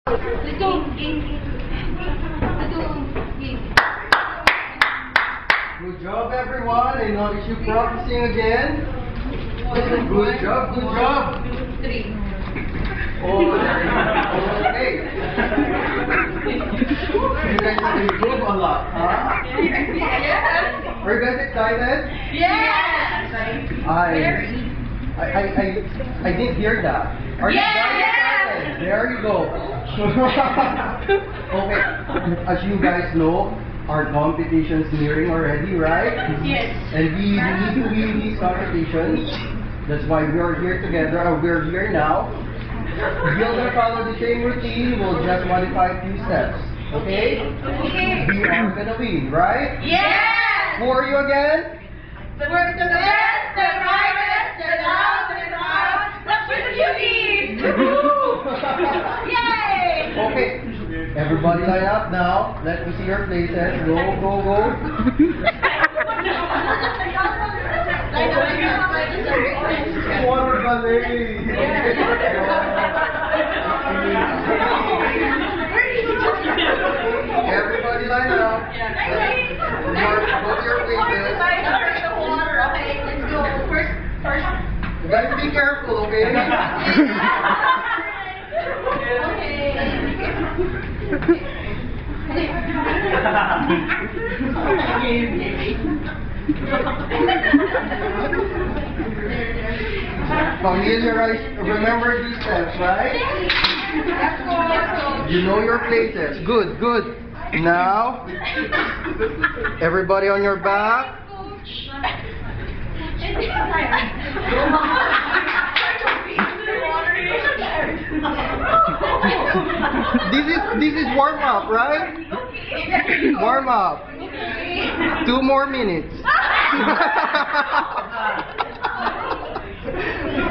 Let's go. Good job, everyone. I noticed you practicing again. Good job, good job. 3. Oh, okay. You guys have improved a lot, huh? Yes. Are you guys excited? Yes. I didn't hear that. Are you guys excited? There you go. Okay, as you guys know, our competition's nearing already, right? Yes. And we need to win these competitions. That's why we are here together. We're here now. We're gonna follow the same routine. We'll just modify a few steps. Okay? Okay. We are gonna win, right? Yes. Who are you again? We're the best, the brightest, the loudest, the beauty. Yay! Okay. Everybody line up now. Let me see your places. Go, go, go. Water ballet. Everybody line up. Go to your places. Okay, let's go. First. You guys be careful, okay? Familiarize, remember these steps, right? You know your places. Good, good. Now, everybody on your back. This is warm up, right? Warm up. 2 more minutes.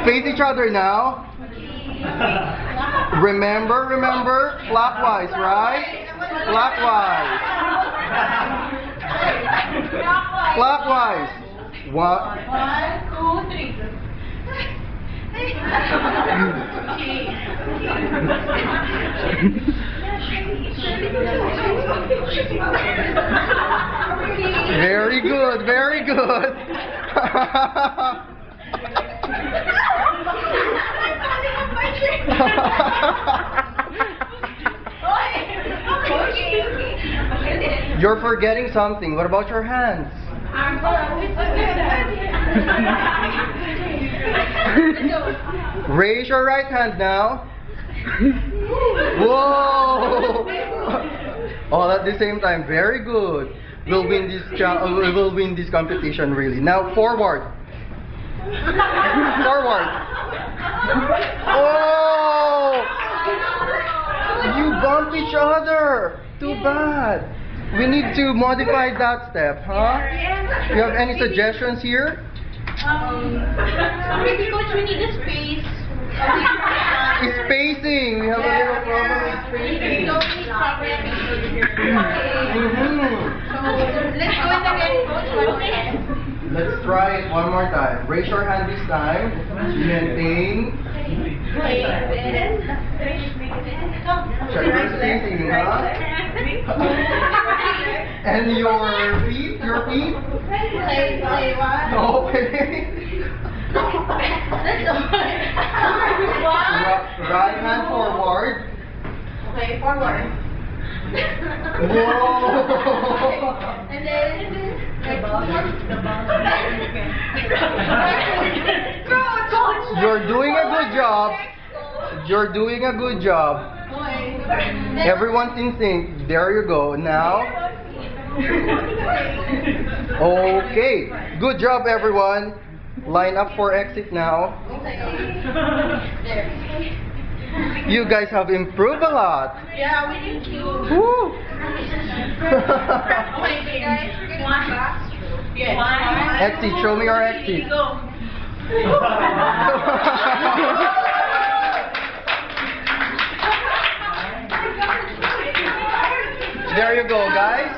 Face each other now. Remember, clockwise, right? Clockwise. Clockwise. 1, 2, 3. Very good, very good. You're forgetting something. What about your hands? Raise your right hand now. Whoa! All at the same time. Very good. We'll win this competition really. Now forward. Forward. Oh! You bumped each other. Too bad. We need to modify that step, huh? You have any suggestions here? Maybe coach, we need a space. Spacing. We have a little problem with spacing. Let's go it again, coach. Let's try it one more time. Raise your hand this time. Maintain. Check your spacing, huh? And your feet? Play one. Okay. Right hand forward. Okay, forward. Whoa! And then You're doing a good job. You're doing a good job. Everyone's in sync. There you go. Now. Okay. Good job, everyone. Line up for exit now. You guys have improved a lot. Yeah, we need to. Woo. Okay, guys, we're gonna go back. Yes. Exit. Show me your exit. Go. There you go, guys.